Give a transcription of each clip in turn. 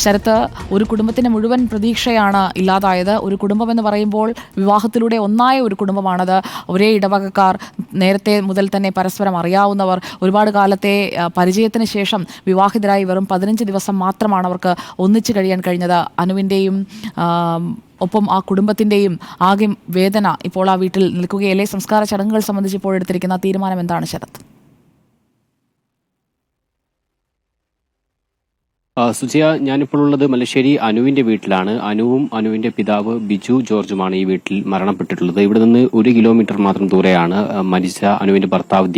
ശരത്ത്, ഒരു കുടുംബത്തിന്റെ മുഴുവൻ പ്രതീക്ഷയാണ് ഇല്ലാതായത്. ഒരു കുടുംബം എന്ന് പറയുമ്പോൾ വിവാഹത്തിലൂടെ ഒന്നായ ഒരു കുടുംബമാണത്. ഒരേ ഇടവകക്കാർ, നേരത്തെ മുതൽ തന്നെ പരസ്പരം അറിയാവുന്നവർ, ഒരുപാട് കാലത്തെ പരിചയത്തിന് ശേഷം വിവാഹിതരായി വെറും 15 ദിവസം മാത്രമാണ് അവർക്ക് ഒന്നിച്ചു കഴിയാൻ കഴിഞ്ഞത്. അനുവിൻ്റെയും ഒപ്പം ആ കുടുംബത്തിൻ്റെയും ആകെ വേദന ഇപ്പോൾ ആ വീട്ടിൽ നിൽക്കുകയല്ലേ? സംസ്കാര ചടങ്ങുകൾ സംബന്ധിച്ച് ഇപ്പോൾ എടുത്തിരിക്കുന്ന തീരുമാനം എന്താണ് ശരത്ത്? സുജിയ, ഞാനിപ്പോൾ ഉള്ളത് മല്ലശ്ശേരി അനുവിന്റെ വീട്ടിലാണ്. അനുവും അനുവിന്റെ പിതാവ് ബിജു ജോർജുമാണ് ഈ വീട്ടിൽ മരണപ്പെട്ടിട്ടുള്ളത്. ഇവിടെ നിന്ന് 1 കിലോമീറ്റർ മാത്രം ദൂരെയാണ് മരിച്ച അനുവിന്റെ ഭർത്താവ്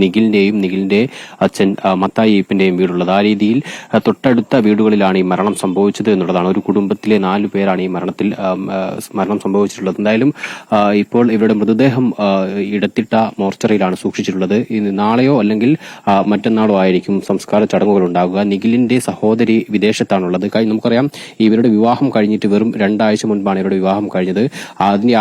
നിഖിലിന്റെയും നിഖിലിന്റെ അച്ഛൻ മത്തായി ഈപ്പിന്റെയും വീടുള്ളത്. ആ രീതിയിൽ തൊട്ടടുത്ത വീടുകളിലാണ് ഈ മരണം സംഭവിച്ചത് എന്നുള്ളതാണ്. ഒരു കുടുംബത്തിലെ 4 പേരാണ് ഈ മരണം സംഭവിച്ചിട്ടുള്ളത്. എന്തായാലും ഇപ്പോൾ ഇവരുടെ മൃതദേഹം ഇടത്തിട്ട മോർച്ചറിയിലാണ് സൂക്ഷിച്ചിട്ടുള്ളത്. നാളെയോ അല്ലെങ്കിൽ മറ്റന്നാളോ ആയിരിക്കും സംസ്കാര ചടങ്ങുകൾ ഉണ്ടാകുക. നിഖിലിന്റെ സഹോദരി വിദേശത്താണുള്ളത്. നമുക്കറിയാം, ഇവരുടെ വിവാഹം കഴിഞ്ഞിട്ട് വെറും 2 ആഴ്ച മുൻപാണ് ഇവരുടെ വിവാഹം കഴിഞ്ഞത്. അതിന്റെ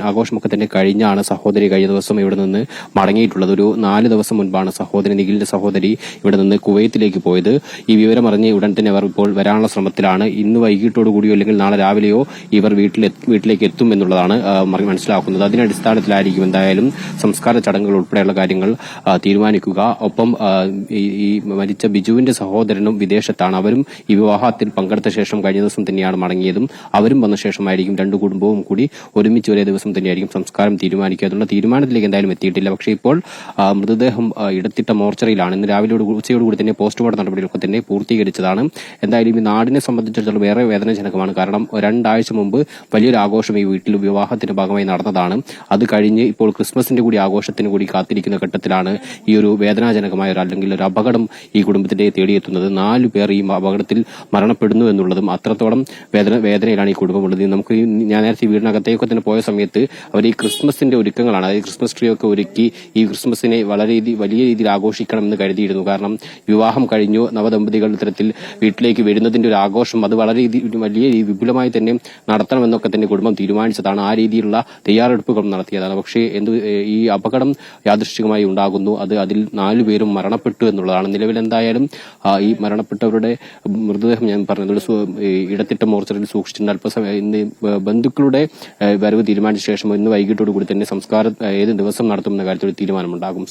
ആഘോഷമൊക്കെ തന്നെ കഴിഞ്ഞാണ് സഹോദരി കഴിഞ്ഞ ദിവസം ഇവിടെ നിന്ന് മടങ്ങിയിട്ടുള്ളത്. ഒരു 4 ദിവസം മുൻപാണ് നിഖിലിന്റെ സഹോദരി ഇവിടെ നിന്ന് കുവൈത്തിലേക്ക് പോയത്. ഈ വിവരം അറിഞ്ഞ് ഉടൻ തന്നെ അവർ ഇപ്പോൾ വരാനുള്ള ശ്രമത്തിലാണ്. ഇന്ന് വൈകിട്ടോടു കൂടിയോ അല്ലെങ്കിൽ നാളെ രാവിലെയോ ഇവർ വീട്ടിലേക്ക് എത്തും എന്നുള്ളതാണ് മനസ്സിലാക്കുന്നത്. അതിന്റെ അടിസ്ഥാനത്തിലായിരിക്കും എന്തായാലും സംസ്കാര ചടങ്ങുകൾ ഉൾപ്പെടെയുള്ള കാര്യങ്ങൾ തീരുമാനിക്കുക. ഒപ്പം ഈ മരിച്ച ബിജുവിന്റെ സഹോദരനും വിദേശത്താണ്. അവരും ഈ വിവാഹത്തിൽ പങ്കെടുത്ത ശേഷം കഴിഞ്ഞ ദിവസം തന്നെയാണ് മടങ്ങിയതും. അവരും വന്ന ശേഷമായിരിക്കും 2 കുടുംബവും കൂടി ഒരുമിച്ച് ഒരേ ദിവസം തന്നെയായിരിക്കും സംസ്കാരം തീരുമാനിക്കുക. അതുള്ള തീരുമാനത്തിലേക്ക് എന്തായാലും എത്തിയിട്ടില്ല. പക്ഷേ ഇപ്പോൾ മൃതദേഹം ഇടത്തിട്ട മോർച്ചറിയിലാണ്. ഇന്ന് രാവിലെ ഉച്ചയോടുകൂടി തന്നെ പോസ്റ്റ്മോർട്ടം നടപടികളൊക്കെ തന്നെ പൂർത്തീകരിച്ചതാണ്. എന്തായാലും ഈ നാടിനെ സംബന്ധിച്ചിടത്തോളം വേറെ വേദനാജനകമാണ്. കാരണം 2 ആഴ്ച മുമ്പ് വലിയൊരു ആഘോഷം ഈ വീട്ടിൽ വിവാഹത്തിന്റെ ഭാഗമായി നടന്നതാണ്. അത് കഴിഞ്ഞ് ഇപ്പോൾ ക്രിസ്മസിന്റെ കൂടി ആഘോഷത്തിന് കൂടി കാത്തിരിക്കുന്ന ഘട്ടത്തിലാണ് ഈ ഒരു വേദനാജനകമായ അല്ലെങ്കിൽ ഒരു അപകടം ഈ കുടുംബത്തിന്റെ തേടിയെത്തുന്നത്. 4 പേർ ഈ അപകടത്തിൽ മരണപ്പെടുന്നു എന്നുള്ളതും അത്രത്തോളം വേദനയിലാണ് ഈ കുടുംബമുള്ളത്. നമുക്ക് ഞാൻ നേരത്തെ വീടിനകത്തേക്ക് തന്നെ പോയ സമയത്ത് അവർ ഈ ക്രിസ്മസിന്റെ ഒരുക്കങ്ങളാണ്, അതായത് ക്രിസ്മസ് ട്രീ ഒക്കെ ഒരുക്കി ഈ ക്രിസ്മസിനെ വലിയ രീതിയിൽ ആഘോഷിക്കണം എന്ന് കരുതിയിരുന്നു. കാരണം വിവാഹം കഴിഞ്ഞു നവദമ്പതികൾ ഇത്തരത്തിൽ വീട്ടിലേക്ക് വരുന്നതിന്റെ ഒരു ആഘോഷം അത് വലിയ വിപുലമായി തന്നെ നടത്തണമെന്നൊക്കെ തന്നെ കുടുംബം തീരുമാനിച്ചതാണ്. ആ രീതിയിലുള്ള തയ്യാറെടുപ്പുകൾ നടത്തിയതാണ്. പക്ഷേ ഈ അപകടം യാദൃശ്ചികമായി ഉണ്ടാകുന്നു. അതിൽ 4 പേരും മരണപ്പെട്ടു എന്നുള്ളതാണ്. നിലവിൽ എന്തായാലും ഈ മരണപ്പെട്ടവരുടെ മൃതദേഹം ഞാൻ പറഞ്ഞത് ഇടത്തിട്ട മോർച്ചറിയിൽ സൂക്ഷിച്ചിട്ടുണ്ട്. അല്പസമയം ഇന്ന് ബന്ധുക്കളുടെ വരവ് തീരുമാനിച്ച ശേഷം ഇന്ന് വൈകിട്ടോടുകൂടി തന്നെ സംസ്കാരം ഏത് ദിവസം നടത്തുമെന്ന കാര്യത്തിൽ തീരുമാനമുണ്ടാകും.